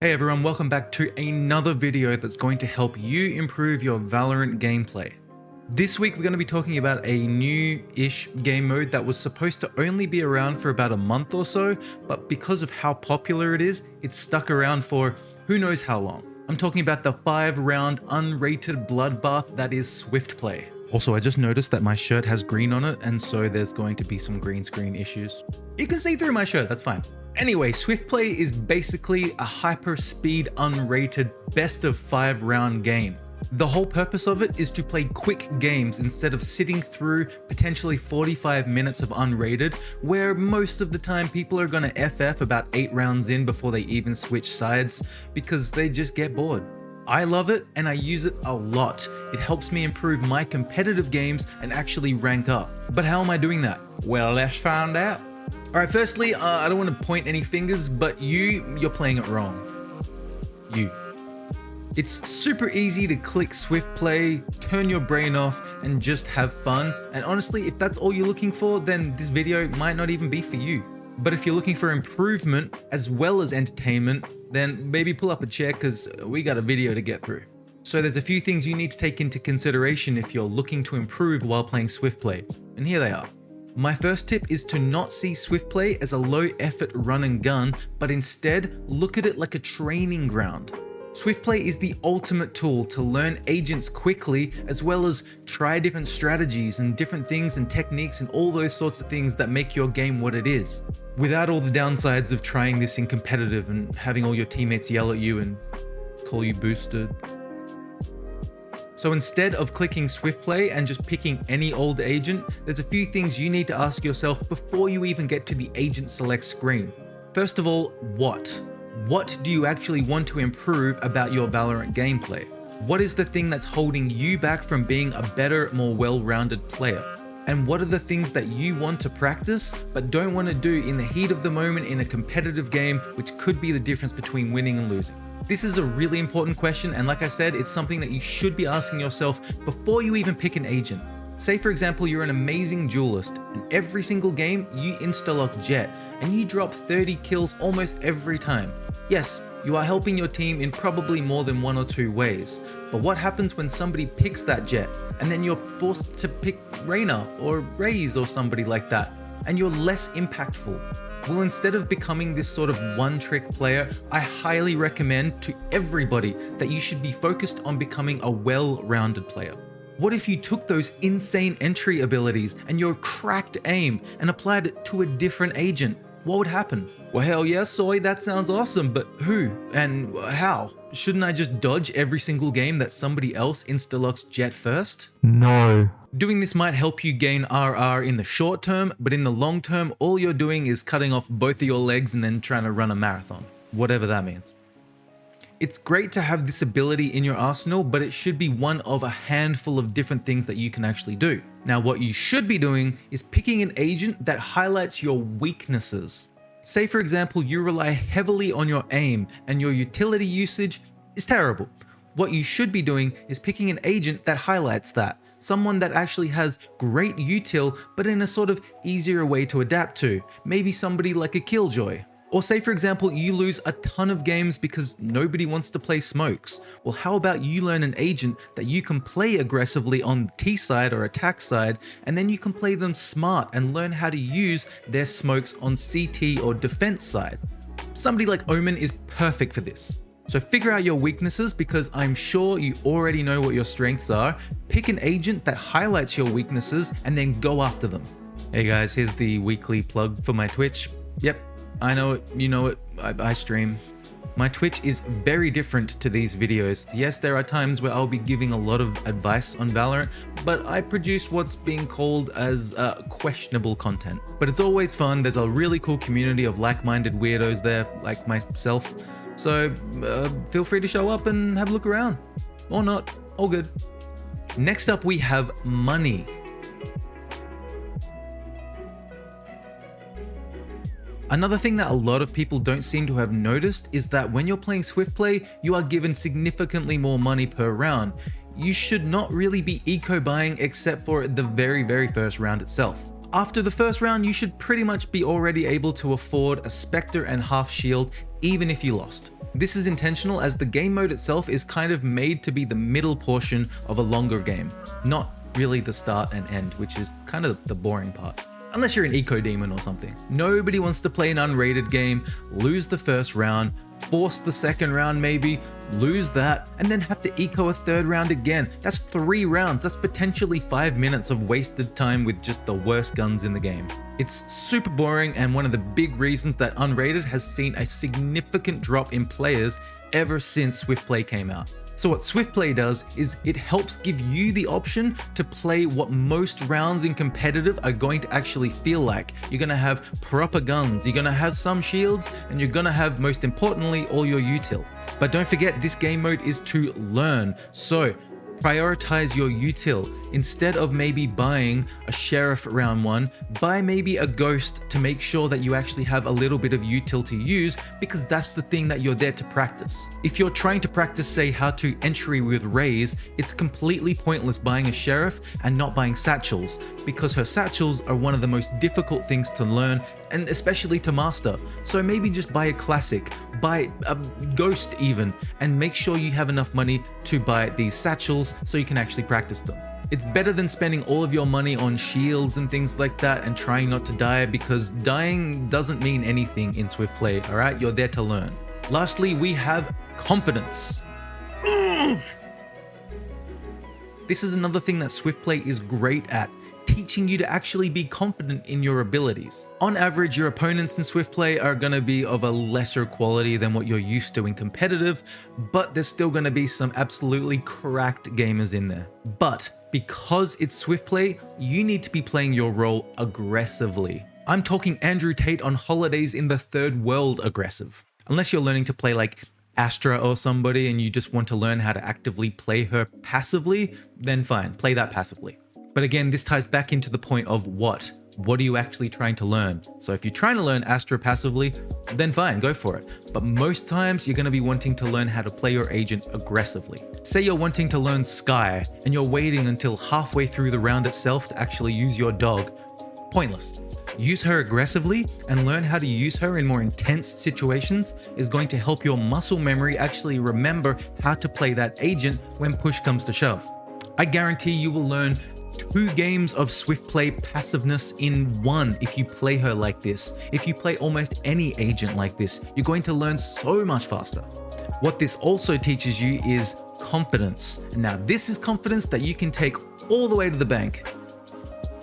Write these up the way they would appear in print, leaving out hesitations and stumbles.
Hey everyone, welcome back to another video that's going to help you improve your Valorant gameplay. This week we're going to be talking about a new-ish game mode that was supposed to only be around for about a month or so, but because of how popular it is, it's stuck around for who knows how long. I'm talking about the 5-round unrated bloodbath that is Swiftplay. Also, I just noticed that my shirt has green on it, and so there's going to be some green screen issues. You can see through my shirt, that's fine. Anyway, Swiftplay is basically a hyper-speed, unrated, best of 5-round game. The whole purpose of it is to play quick games instead of sitting through potentially 45 minutes of unrated, where most of the time people are gonna FF about 8 rounds in before they even switch sides, because they just get bored. I love it and I use it a lot. It helps me improve my competitive games and actually rank up. But how am I doing that? Well, let's find out. Alright, firstly, I don't want to point any fingers, but you're playing it wrong. You. It's super easy to click Swiftplay, turn your brain off, and just have fun. And honestly, if that's all you're looking for, then this video might not even be for you. But if you're looking for improvement as well as entertainment, then maybe pull up a chair because we got a video to get through. So there's a few things you need to take into consideration if you're looking to improve while playing Swiftplay. And here they are. My first tip is to not see Swiftplay as a low effort run and gun, but instead look at it like a training ground. Swiftplay is the ultimate tool to learn agents quickly, as well as try different strategies and different things and techniques and all those sorts of things that make your game what it is, without all the downsides of trying this in competitive and having all your teammates yell at you and call you boosted. So instead of clicking Swiftplay and just picking any old agent, there's a few things you need to ask yourself before you even get to the agent select screen. First of all, what? What do you actually want to improve about your Valorant gameplay? What is the thing that's holding you back from being a better, more well-rounded player? And what are the things that you want to practice but don't want to do in the heat of the moment in a competitive game, which could be the difference between winning and losing? This is a really important question, and like I said, it's something that you should be asking yourself before you even pick an agent. Say for example, you're an amazing duelist, and every single game you insta-lock Jett, and you drop 30 kills almost every time. Yes, you are helping your team in probably more than one or two ways, but what happens when somebody picks that Jett, and then you're forced to pick Reyna or Raze or somebody like that, and you're less impactful? Well, instead of becoming this sort of one-trick player, I highly recommend to everybody that you should be focused on becoming a well-rounded player. What if you took those insane entry abilities and your cracked aim and applied it to a different agent? What would happen? Well, hell yeah, Soy, that sounds awesome, but who and how? Shouldn't I just dodge every single game that somebody else insta-locks Jett first? No. Doing this might help you gain RR in the short term, but in the long term, all you're doing is cutting off both of your legs and then trying to run a marathon, whatever that means. It's great to have this ability in your arsenal, but it should be one of a handful of different things that you can actually do. Now, what you should be doing is picking an agent that highlights your weaknesses. Say for example, you rely heavily on your aim and your utility usage is terrible. What you should be doing is picking an agent that highlights that. Someone that actually has great util, but in a sort of easier way to adapt to. Maybe somebody like a Killjoy. Or say for example, you lose a ton of games because nobody wants to play smokes. Well, how about you learn an agent that you can play aggressively on T side or attack side, and then you can play them smart and learn how to use their smokes on CT or defense side. Somebody like Omen is perfect for this. So figure out your weaknesses, because I'm sure you already know what your strengths are. Pick an agent that highlights your weaknesses and then go after them. Hey guys, here's the weekly plug for my Twitch. Yep, I know it, you know it, I stream. My Twitch is very different to these videos. Yes, there are times where I'll be giving a lot of advice on Valorant, but I produce what's being called as questionable content. But it's always fun. There's a really cool community of like-minded weirdos there, like myself. So feel free to show up and have a look around. Or not, all good. Next up we have money. Another thing that a lot of people don't seem to have noticed is that when you're playing Swiftplay, you are given significantly more money per round. You should not really be eco-buying except for the very first round itself. After the first round, you should pretty much be already able to afford a Spectre and half shield even if you lost. This is intentional as the game mode itself is kind of made to be the middle portion of a longer game, not really the start and end, which is kind of the boring part. Unless you're an eco demon or something. Nobody wants to play an unrated game, lose the first round, force the second round maybe, lose that, and then have to eco a third round again. That's 3 rounds. That's potentially 5 minutes of wasted time with just the worst guns in the game. It's super boring and one of the big reasons that Unrated has seen a significant drop in players ever since SwiftPlay came out. So what SwiftPlay does is it helps give you the option to play what most rounds in competitive are going to actually feel like. You're going to have proper guns, you're going to have some shields, and you're going to have, most importantly, all your util. But don't forget, this game mode is to learn. So prioritize your util. Instead of maybe buying a sheriff round 1, buy maybe a ghost to make sure that you actually have a little bit of util to use, because that's the thing that you're there to practice. If you're trying to practice, say, how to entry with Raze, it's completely pointless buying a sheriff and not buying satchels, because her satchels are one of the most difficult things to learn and especially to master. So maybe just buy a classic, buy a ghost even, and make sure you have enough money to buy these satchels so you can actually practice them. It's better than spending all of your money on shields and things like that and trying not to die, because dying doesn't mean anything in SwiftPlay, alright? You're there to learn. Lastly, we have confidence. This is another thing that SwiftPlay is great at, teaching you to actually be confident in your abilities. On average, your opponents in SwiftPlay are going to be of a lesser quality than what you're used to in competitive, but there's still going to be some absolutely cracked gamers in there. But because it's SwiftPlay, you need to be playing your role aggressively. I'm talking Andrew Tate on Holidays in the Third World aggressive. Unless you're learning to play like Astra or somebody and you just want to learn how to actively play her passively, then fine, play that passively. But again, this ties back into the point of what are you actually trying to learn? So if you're trying to learn Astra passively, then fine, go for it. But most times you're going to be wanting to learn how to play your agent aggressively. Say you're wanting to learn Skye and you're waiting until halfway through the round itself to actually use your dog. Pointless. Use her aggressively and learn how to use her in more intense situations is going to help your muscle memory actually remember how to play that agent when push comes to shove. I guarantee you will learn 2 games of SwiftPlay passiveness in 1 if you play her like this. If you play almost any agent like this, you're going to learn so much faster. What this also teaches you is confidence. Now this is confidence that you can take all the way to the bank.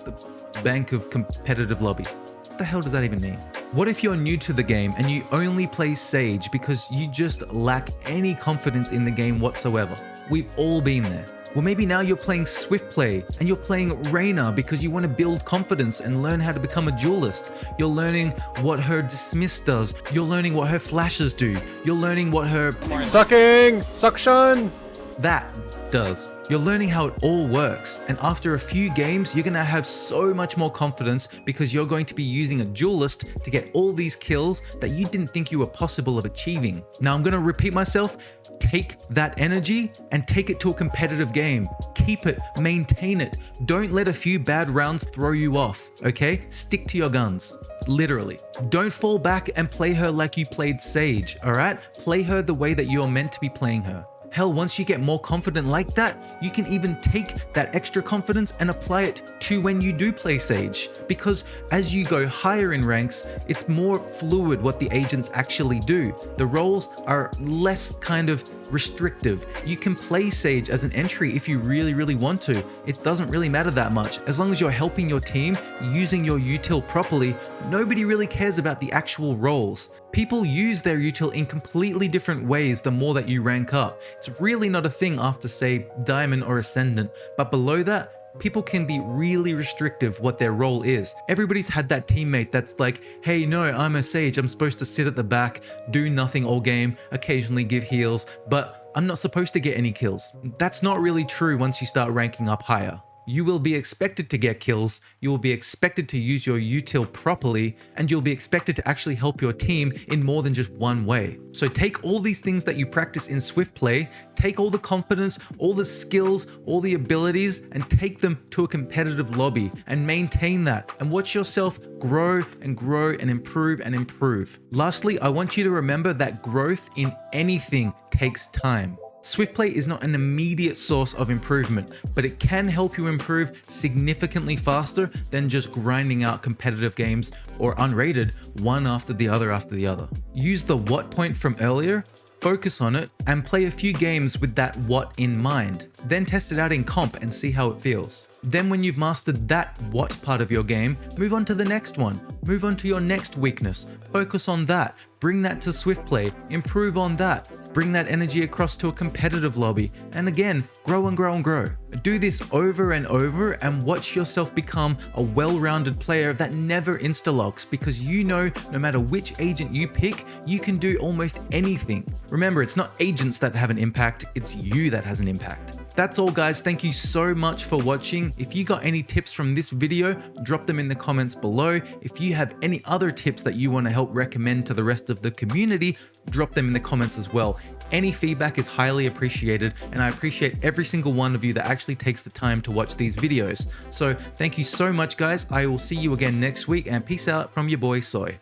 The bank of competitive lobbies. What the hell does that even mean? What if you're new to the game and you only play Sage because you just lack any confidence in the game whatsoever? We've all been there. Well, maybe now you're playing SwiftPlay and you're playing Reyna because you want to build confidence and learn how to become a duelist. You're learning what her dismiss does. You're learning what her flashes do. You're learning what her suction that does. You're learning how it all works. And after a few games, you're going to have so much more confidence because you're going to be using a duelist to get all these kills that you didn't think you were possible of achieving. Now I'm going to repeat myself. Take that energy and take it to a competitive game. Keep it, maintain it. Don't let a few bad rounds throw you off, okay? Stick to your guns, literally. Don't fall back and play her like you played Sage, all right? Play her the way that you're meant to be playing her. Hell, once you get more confident like that, you can even take that extra confidence and apply it to when you do play Sage. Because as you go higher in ranks, it's more fluid what the agents actually do. The roles are less kind of restrictive. You can play Sage as an entry if you really want to. It doesn't really matter that much. As long as you're helping your team, using your util properly, nobody really cares about the actual roles. People use their util in completely different ways the more that you rank up. It's really not a thing after, say, Diamond or Ascendant, but below that, people can be really restrictive what their role is. Everybody's had that teammate that's like, hey, no, I'm a Sage, I'm supposed to sit at the back, do nothing all game, occasionally give heals, but I'm not supposed to get any kills. That's not really true once you start ranking up higher. You will be expected to get kills, you will be expected to use your util properly, and you'll be expected to actually help your team in more than just one way. So take all these things that you practice in Swift Play, take all the confidence, all the skills, all the abilities, and take them to a competitive lobby and maintain that and watch yourself grow and grow and improve and improve. Lastly, I want you to remember that growth in anything takes time. Swift Play is not an immediate source of improvement, but it can help you improve significantly faster than just grinding out competitive games or unrated one after the other. Use the what point from earlier, focus on it, and play a few games with that what in mind. Then test it out in comp and see how it feels. Then when you've mastered that what part of your game, move on to the next one. Move on to your next weakness. Focus on that. Bring that to Swift Play. Improve on that. Bring that energy across to a competitive lobby. And again, grow and grow and grow. Do this over and over and watch yourself become a well-rounded player that never insta-logs, because you know no matter which agent you pick, you can do almost anything. Remember, it's not agents that have an impact, it's you that has an impact. That's all guys, thank you so much for watching. If you got any tips from this video, drop them in the comments below. If you have any other tips that you want to help recommend to the rest of the community, drop them in the comments as well. Any feedback is highly appreciated, and I appreciate every single one of you that actually takes the time to watch these videos. So thank you so much guys, I will see you again next week, and peace out from your boy Soy.